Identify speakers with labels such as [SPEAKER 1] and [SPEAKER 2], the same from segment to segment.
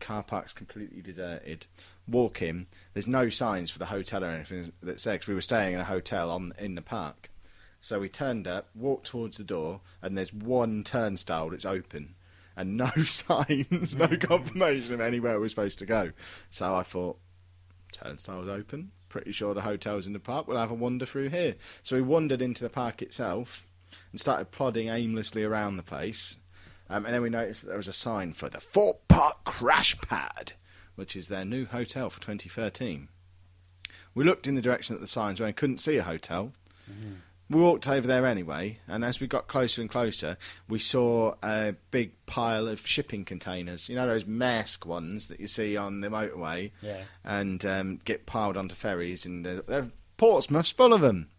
[SPEAKER 1] car park's completely deserted. Walk in, there's no signs for the hotel or anything that says we were staying in a hotel in the park. So we turned up, walked towards the door, and there's one turnstile that's open. And no signs, no confirmation of anywhere we're supposed to go. So I thought, turnstile's open. Pretty sure the hotel's in the park. We'll have a wander through here. So we wandered into the park itself and started plodding aimlessly around the place. And then we noticed that there was a sign for the Fort Park Crash Pad, which is their new hotel for 2013. We looked in the direction that the signs were and couldn't see a hotel. Mm-hmm. We walked over there anyway, and as we got closer and closer, we saw a big pile of shipping containers. You know those Maersk ones that you see on the motorway, and get piled onto ferries, and Portsmouth's full of them.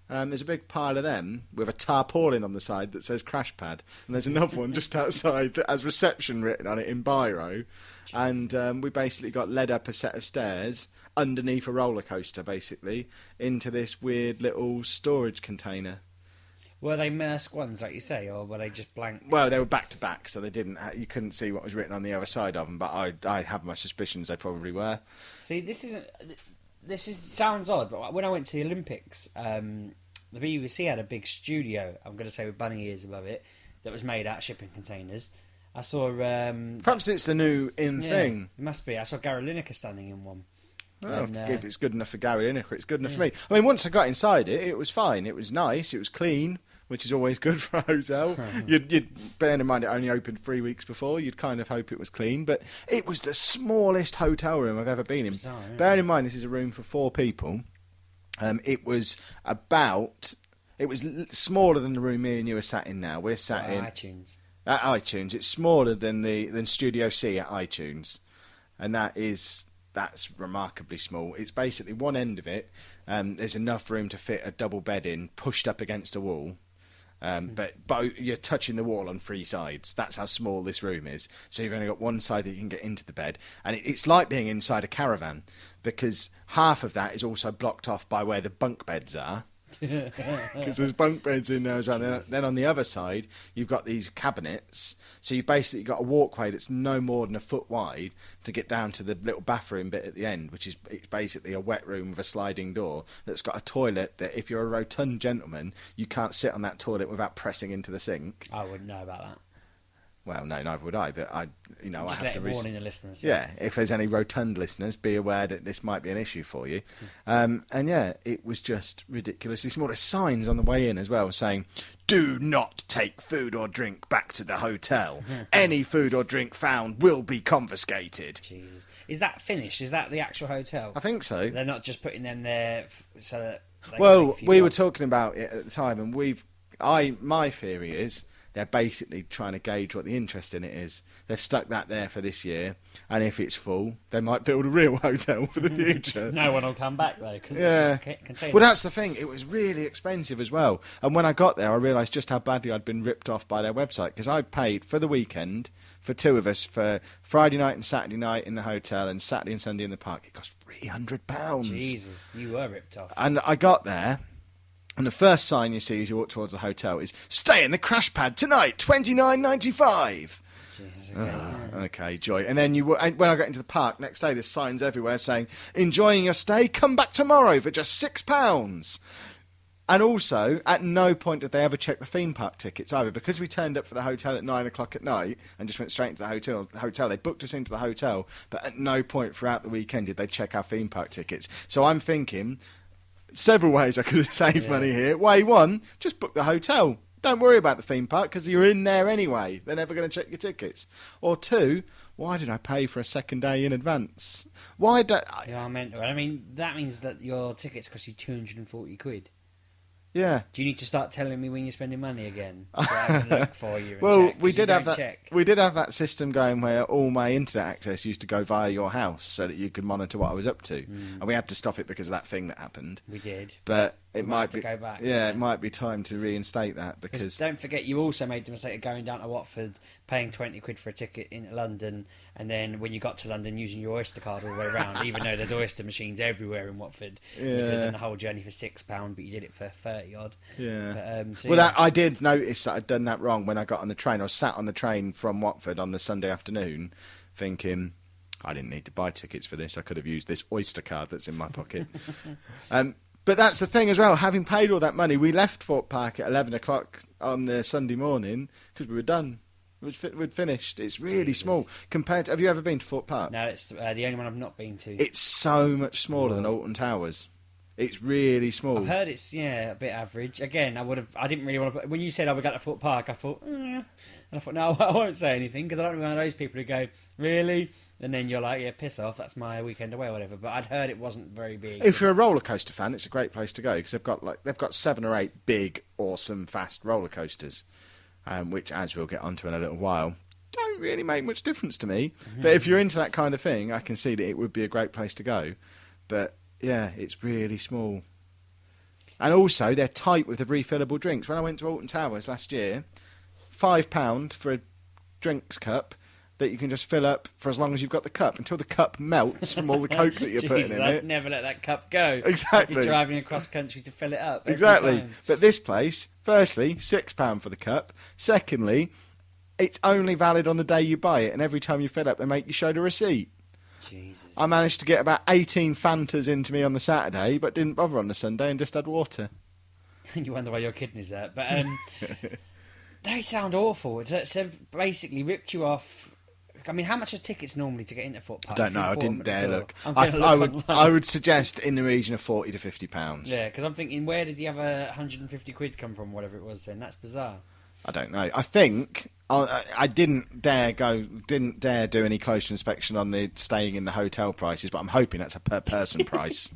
[SPEAKER 1] There's a big pile of them with a tarpaulin on the side that says Crash Pad, and there's another one just outside that has reception written on it in biro. Jeez. And we basically got led up a set of stairs underneath a roller coaster, basically, into this weird little storage container.
[SPEAKER 2] Were they Maersk ones, like you say, or were they just blank?
[SPEAKER 1] Well, they were back to back, so they didn't. You couldn't see what was written on the other side of them. But I have my suspicions they probably were.
[SPEAKER 2] See, sounds odd, but when I went to the Olympics, the BBC had a big studio. I'm going to say with bunny ears above it, that was made out of shipping containers. I saw.
[SPEAKER 1] Perhaps it's the new thing.
[SPEAKER 2] It must be. I saw Gary Lineker standing in one.
[SPEAKER 1] Well, if it's good enough for Gary Lineker, it's good enough for me. I mean, once I got inside it, it was fine. It was nice. It was clean, which is always good for a hotel. You'd bear in mind it only opened 3 weeks before. You'd kind of hope it was clean, but it was the smallest hotel room I've ever been in.
[SPEAKER 2] Bizarre,
[SPEAKER 1] bear in mind this is a room for 4 people. It was smaller than the room me and you are sat in now. We're sat in
[SPEAKER 2] iTunes.
[SPEAKER 1] At iTunes. It's smaller than Studio C at iTunes, and that's remarkably small. It's basically one end of it. There's enough room to fit a double bed in, pushed up against a wall. But you're touching the wall on 3 sides. That's how small this room is. So you've only got one side that you can get into the bed. And it's like being inside a caravan, because half of that is also blocked off by where the bunk beds are. Because there's bunk beds in there as well. Then on the other side, you've got these cabinets. So you've basically got a walkway that's no more than a foot wide to get down to the little bathroom bit at the end, which is it's basically a wet room with a sliding door that's got a toilet that if you're a rotund gentleman, you can't sit on that toilet without pressing into the sink.
[SPEAKER 2] I wouldn't know about that.
[SPEAKER 1] Well, no, neither would I. But I have to
[SPEAKER 2] warning the listeners.
[SPEAKER 1] Yeah, if there's any rotund listeners, be aware that this might be an issue for you. And yeah, it was just ridiculously small. There's signs on the way in as well saying, "Do not take food or drink back to the hotel. Any food or drink found will be confiscated."
[SPEAKER 2] Jesus, is that finished? Is that the actual hotel?
[SPEAKER 1] I think so.
[SPEAKER 2] They're not just putting them there so that.
[SPEAKER 1] We were talking about it at the time, and my theory is, they're basically trying to gauge what the interest in it is. They've stuck that there for this year, and if it's full, they might build a real hotel for the future.
[SPEAKER 2] No one will come back, though, because it's just containers.
[SPEAKER 1] Well, that's the thing. It was really expensive as well. And when I got there, I realised just how badly I'd been ripped off by their website, because I paid for the weekend, for 2 of us, for Friday night and Saturday night in the hotel, and Saturday and Sunday in the park. It cost £300.
[SPEAKER 2] Jesus, you were ripped off.
[SPEAKER 1] And I got there, and the first sign you see as you walk towards the hotel is, "Stay in the Crash Pad tonight, $29.95. Okay, joy. And then when I got into the park next day, there's signs everywhere saying, "Enjoying your stay? Come back tomorrow for just £6. And also, at no point did they ever check the theme park tickets either, because we turned up for the hotel at 9 o'clock at night and just went straight into the hotel. They booked us into the hotel, but at no point throughout the weekend did they check our theme park tickets. So I'm thinking, several ways I could have saved money here. Way 1, just book the hotel. Don't worry about the theme park, because you're in there anyway. They're never going to check your tickets. Or 2, why did I pay for a second day in advance? Why don't
[SPEAKER 2] I mean, that means that your tickets cost you £240.
[SPEAKER 1] Yeah.
[SPEAKER 2] Do you need to start telling me when you're spending money again? So I can look for you. And
[SPEAKER 1] Well,
[SPEAKER 2] check,
[SPEAKER 1] we did have that.
[SPEAKER 2] Check.
[SPEAKER 1] We did have that system going where all my internet access used to go via your house, so that you could monitor what I was up to, and we had to stop it because of that thing that happened.
[SPEAKER 2] We did,
[SPEAKER 1] but it might
[SPEAKER 2] be go back.
[SPEAKER 1] Yeah, it might be time to reinstate that, because
[SPEAKER 2] don't forget, you also made the mistake of going down to Watford, paying £20 for a ticket in London, and then when you got to London, using your Oyster card all the way around, even though there's Oyster machines everywhere in Watford. You could have done the whole journey for £6, but you did it for 30 odd.
[SPEAKER 1] Yeah.
[SPEAKER 2] But,
[SPEAKER 1] I did notice that I'd done that wrong when I got on the train. I was sat on the train from Watford on the Sunday afternoon, thinking, I didn't need to buy tickets for this. I could have used this Oyster card that's in my pocket. But that's the thing as well. Having paid all that money, we left Fort Park at 11 o'clock on the Sunday morning because we were done. We'd finished. It's really small compared to... Have you ever been to Fort Park?
[SPEAKER 2] No, it's the only one I've not been to.
[SPEAKER 1] It's so much smaller than Alton Towers. It's really small.
[SPEAKER 2] I've heard it's a bit average. Again, I didn't really want to. When you said I would go to Fort Park, I thought, and I thought, no, I won't say anything because I don't want to be one of those people who go, really, and then you're like, yeah, piss off. That's my weekend away or whatever. But I'd heard it wasn't very big.
[SPEAKER 1] If you're a roller coaster fan, it's a great place to go because they've got 7 or 8 big, awesome, fast roller coasters, which, as we'll get onto in a little while, don't really make much difference to me. But if you're into that kind of thing, I can see that it would be a great place to go. But yeah, it's really small. And also, they're tight with the refillable drinks. When I went to Alton Towers last year, £5 for a drinks cup that you can just fill up for as long as you've got the cup, until the cup melts from all the Coke that you're putting in
[SPEAKER 2] I'd
[SPEAKER 1] it.
[SPEAKER 2] never let that cup go.
[SPEAKER 1] Exactly.
[SPEAKER 2] I'd be driving across country to fill it up.
[SPEAKER 1] Exactly. But this place, firstly, £6 for the cup. Secondly, it's only valid on the day you buy it, and every time you fill up, they make you show the receipt.
[SPEAKER 2] Jesus.
[SPEAKER 1] I managed to get about 18 Fantas into me on the Saturday, but didn't bother on the Sunday and just had water.
[SPEAKER 2] You wonder why your kidneys hurt. But they sound awful. They've basically ripped you off. I mean, how much are tickets normally to get into Fort Park?
[SPEAKER 1] I don't know. I didn't dare look.
[SPEAKER 2] I
[SPEAKER 1] I would suggest in the region of £40 to £50.
[SPEAKER 2] Yeah, because I'm thinking, where did the other 150 quid come from? Whatever it was, then that's bizarre.
[SPEAKER 1] I don't know. I think I didn't dare do any closer inspection on the staying in the hotel prices, but I'm hoping that's a per person price.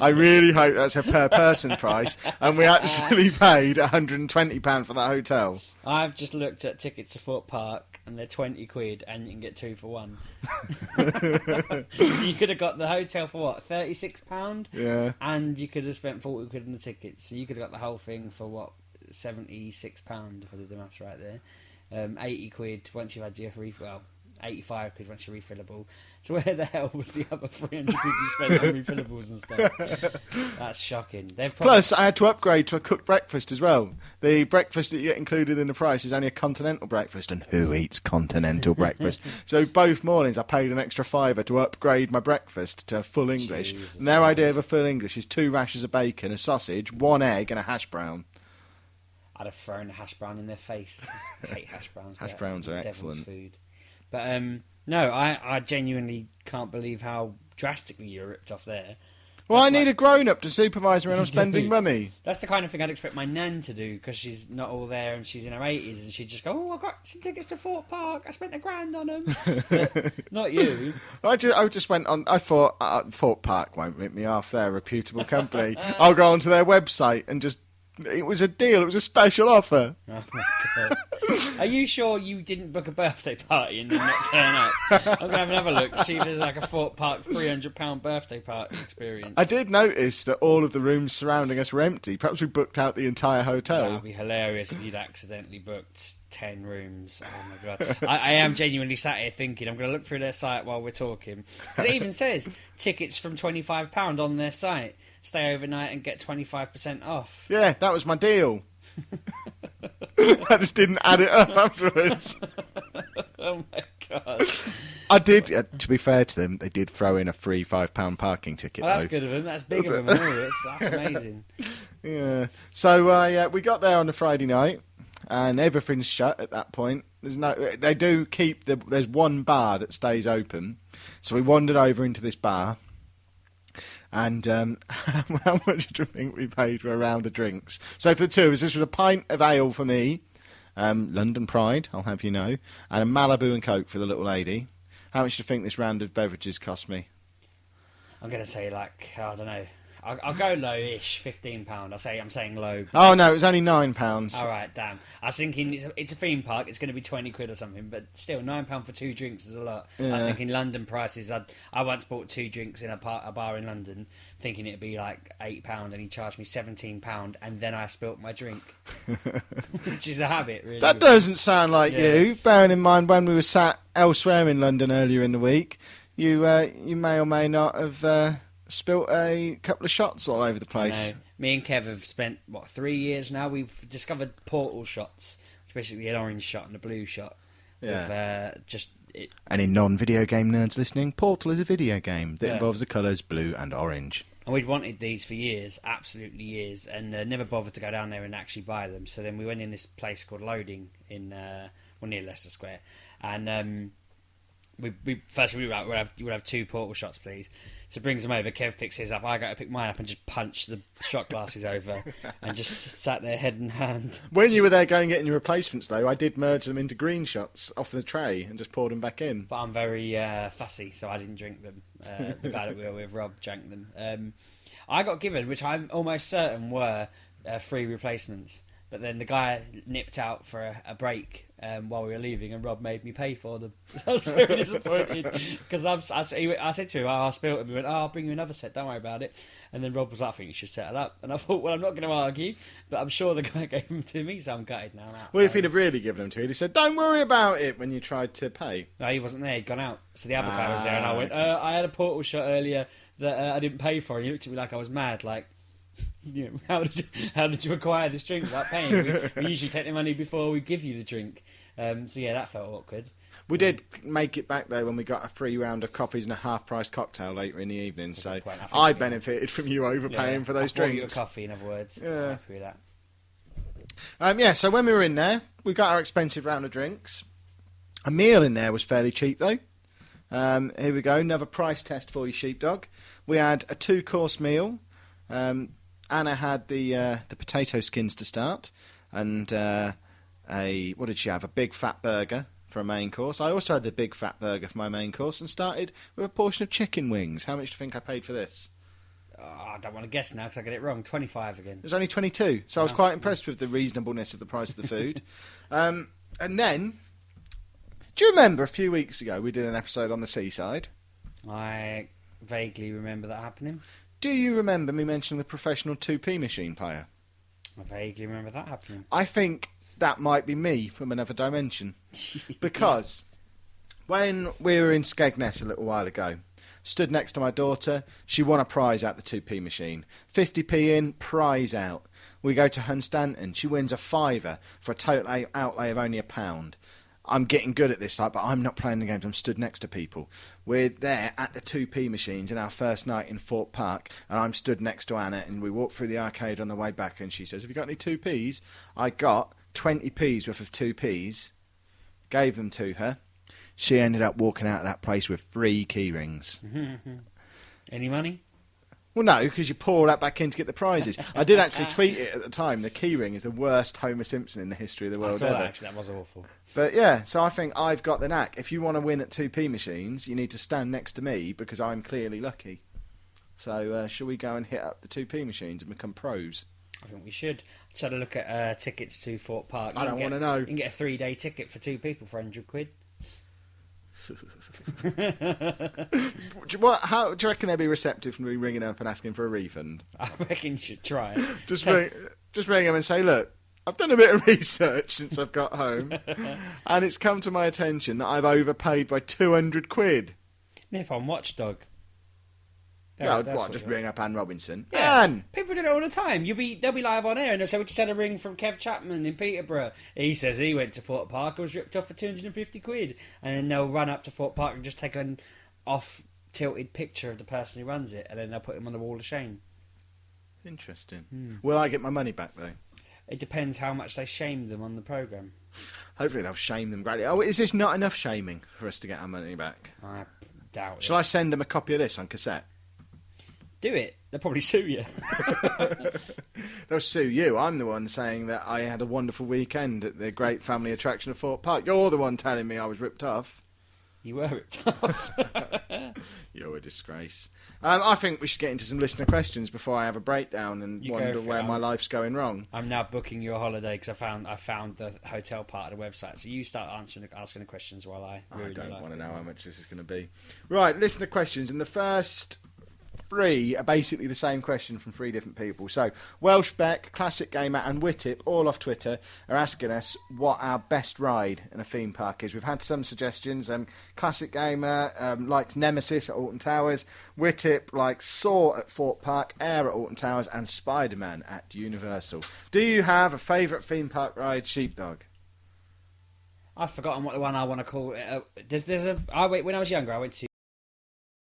[SPEAKER 1] I really hope that's a per person price, and we actually paid £120 for that hotel.
[SPEAKER 2] I've just looked at tickets to Fort Park, and they're 20 quid, and you can get 2 for 1. So you could have got the hotel for what, £36?
[SPEAKER 1] Yeah.
[SPEAKER 2] And you could have spent 40 quid on the tickets, so you could have got the whole thing for what, £76 if I did the maths right there. 80 quid once you've had your 85 quid once you're refillable. So where the hell was the other 300 quid you spent on refillables and stuff? That's shocking.
[SPEAKER 1] Plus, I had to upgrade to a cooked breakfast as well. The breakfast that you get included in the price is only a continental breakfast, and who eats continental breakfast? So both mornings I paid an extra £5 to upgrade my breakfast to full English.
[SPEAKER 2] Jesus
[SPEAKER 1] and their idea of a full English is 2 rashers of bacon, a sausage, 1 egg and a hash brown.
[SPEAKER 2] I'd have thrown a hash brown in their face. I hate hash browns.
[SPEAKER 1] Hash browns are excellent.
[SPEAKER 2] Food. But no, I genuinely can't believe how drastically you're ripped off there.
[SPEAKER 1] Well, I need a grown-up to supervise me when I'm spending money.
[SPEAKER 2] That's the kind of thing I'd expect my nan to do, because she's not all there and she's in her 80s, and she'd just go, oh, I got some tickets to Fort Park, I spent £1,000 on them. Not you.
[SPEAKER 1] I just went on, I thought, Fort Park won't rip me off, they're a reputable company. I'll go onto their website and just... It was a deal. It was a special offer.
[SPEAKER 2] Oh my God. Are you sure you didn't book a birthday party and then not turn up? I'm going to have another look, see if there's like a Fort Park £300 birthday party experience.
[SPEAKER 1] I did notice that all of the rooms surrounding us were empty. Perhaps we booked out the entire hotel.
[SPEAKER 2] That would be hilarious if you'd accidentally booked 10 rooms. Oh my God. I am genuinely sat here thinking, I'm going to look through their site while we're talking. Because it even says tickets from £25 on their site. Stay overnight and get 25% off.
[SPEAKER 1] Yeah, that was my deal. I just didn't add it up afterwards.
[SPEAKER 2] Oh my God.
[SPEAKER 1] I did, to be fair to them, they did throw in a free £5 parking ticket.
[SPEAKER 2] Well, that's
[SPEAKER 1] though.
[SPEAKER 2] good of them. That's big of them. That's amazing.
[SPEAKER 1] Yeah. So we got there on the Friday night, and everything's shut at that point. They do keep there's one bar that stays open. So we wandered over into this bar. And how much do you think we paid for a round of drinks? So for the 2 of us, this was a pint of ale for me, London Pride, I'll have you know, and a Malibu and Coke for the little lady. How much do you think this round of beverages cost me? I'm
[SPEAKER 2] going to say, I don't know. I'll go low-ish, £15. I'm saying low.
[SPEAKER 1] Oh, no, it was only £9.
[SPEAKER 2] All right, damn. I was thinking it's a theme park. It's going to be 20 quid or something, but still, £9 for 2 drinks is a lot. Yeah. I was thinking London prices. I once bought 2 drinks in a bar in London, thinking it'd be like £8, and he charged me £17, and then I spilt my drink, which is a habit, really.
[SPEAKER 1] That doesn't sound like you. Bearing in mind when we were sat elsewhere in London earlier in the week, you may or may not have... spilt a couple of shots all over the place.
[SPEAKER 2] Me and Kev have spent 3 years now. We've discovered portal shots, which is basically an orange shot and a blue shot.
[SPEAKER 1] Yeah.
[SPEAKER 2] Just
[SPEAKER 1] Any non-video game nerds listening, Portal is a video game that
[SPEAKER 2] Yeah.
[SPEAKER 1] involves the colours blue and orange.
[SPEAKER 2] And we'd wanted these for years, absolutely years, and never bothered to go down there and actually buy them. So then we went in this place called Loading in near Leicester Square, and we were like, we'll have 2 Portal shots, please. So brings them over. Kev picks his up. I go to pick mine up and just punch the shot glasses over, and just sat there head in hand.
[SPEAKER 1] When you were there going getting your replacements, though, I did merge them into green shots off the tray and just poured them back in.
[SPEAKER 2] But I'm very fussy, so I didn't drink them. The guy that we were with, Rob, drank them. I got given, which I'm almost certain were free replacements. But then the guy nipped out for a break while we were leaving, and Rob made me pay for them. So I was very disappointed because I said to him, "I spilt it." He went, "Oh, I'll bring you another set. Don't worry about it." And then Rob was like, "I think you should set it up." And I thought, well, I'm not going to argue, but I'm sure the guy gave them to me, so I'm gutted now.
[SPEAKER 1] Well, if he'd have really given them to you, he'd said, "Don't worry about it," when you tried to pay.
[SPEAKER 2] No, he wasn't there. He'd gone out. So the other guy was there, and I went, "I had a Portal shot earlier that I didn't pay for." And he looked at me like I was mad, like. You know, how did you acquire this drink without paying? We usually take the money before we give you the drink. So yeah, that felt awkward.
[SPEAKER 1] We did make it back though when we got a free round of coffees and a half-price cocktail later in the evening. So I benefited from you overpaying for those drinks.
[SPEAKER 2] I bought you a coffee, in other words.
[SPEAKER 1] Yeah.
[SPEAKER 2] I'm happy with that.
[SPEAKER 1] Yeah. So when we were in there, we got our expensive round of drinks. A meal in there was fairly cheap though. Here we go, another price test for you, sheepdog. We had a 2-course meal. Anna had the potato skins to start, and what did she have? A big fat burger for a main course. I also had the big fat burger for my main course, and started with a portion of chicken wings. How much do you think I paid for this?
[SPEAKER 2] I don't want to guess now because I get it wrong. 25 again.
[SPEAKER 1] It was only 22, so I was quite impressed with the reasonableness of the price of the food. And then, do you remember a few weeks ago we did an episode on the seaside?
[SPEAKER 2] I vaguely remember that happening.
[SPEAKER 1] Do you remember me mentioning the professional 2p machine player?
[SPEAKER 2] I vaguely remember that happening.
[SPEAKER 1] I think that might be me from another dimension. Because when we were in Skegness a little while ago, stood next to my daughter, she won a prize out the 2p machine. 50p in, prize out. We go to Hunstanton, she wins a £5 for a total outlay of only £1. I'm getting good at this, but I'm not playing the games. I'm stood next to people. We're there at the 2p machines in our first night in Fort Park, and I'm stood next to Anna, and we walk through the arcade on the way back, and she says, "Have you got any 2p's?" I got 20p's worth of 2p's, gave them to her. She ended up walking out of that place with 3 key rings.
[SPEAKER 2] Any money?
[SPEAKER 1] Well, no, because you pour that back in to get the prizes. I did actually tweet it at the time. The keyring is the worst Homer Simpson in the history of the world
[SPEAKER 2] I saw
[SPEAKER 1] ever.
[SPEAKER 2] that, actually. That was awful.
[SPEAKER 1] But yeah, so I think I've got the knack. If you want to win at 2p machines, you need to stand next to me because I'm clearly lucky. So shall we go and hit up the 2p machines and become pros?
[SPEAKER 2] I think we should. Just had a look at tickets to Fort Park.
[SPEAKER 1] I don't want to know.
[SPEAKER 2] You can get a 3-day ticket for 2 people for £100.
[SPEAKER 1] Do you reckon they'd be receptive from me ringing up and asking for a refund?
[SPEAKER 2] I reckon you should try it.
[SPEAKER 1] Just ring them and say, "Look, I've done a bit of research since I've got home, and it's come to my attention that I've overpaid by £200.
[SPEAKER 2] Nip on Watchdog.
[SPEAKER 1] Yeah, just ring up Anne Robinson.
[SPEAKER 2] Yeah.
[SPEAKER 1] Anne!
[SPEAKER 2] People do it all the time. They'll be live on air and they'll say, "We just had a ring from Kev Chapman in Peterborough. He says he went to Fort Park and was ripped off for £250. And then they'll run up to Fort Park and just take an off-tilted picture of the person who runs it, and then they'll put him on the wall of shame.
[SPEAKER 1] Interesting. Will I get my money back, though?
[SPEAKER 2] It depends how much they shame them on the programme.
[SPEAKER 1] Hopefully they'll shame them greatly. Oh, is this not enough shaming for us to get our money back?
[SPEAKER 2] I doubt it.
[SPEAKER 1] Shall I send them a copy of this on cassette?
[SPEAKER 2] Do it. They'll probably sue you.
[SPEAKER 1] They'll sue you. I'm the one saying that I had a wonderful weekend at the great family attraction of Fort Park. You're the one telling me I was ripped off.
[SPEAKER 2] You were ripped off.
[SPEAKER 1] You're a disgrace. I think we should get into some listener questions before I have a breakdown and wonder where my life's going wrong.
[SPEAKER 2] I'm now booking your holiday because I found the hotel part of the website. So you start asking the questions while I
[SPEAKER 1] don't want to know how much this is going to be. Right, listener questions. And the first 3 are basically the same question from 3 different people. So, Welshbeck, Classic Gamer and Whittip, all off Twitter, are asking us what our best ride in a theme park is. We've had some suggestions. Classic Gamer likes Nemesis at Alton Towers, Whittip likes Saw at Fort Park, Air at Alton Towers and Spider-Man at Universal. Do you have a favourite theme park ride, Sheepdog?
[SPEAKER 2] I've forgotten what the one I want to call it. There's a. When I was younger, I went to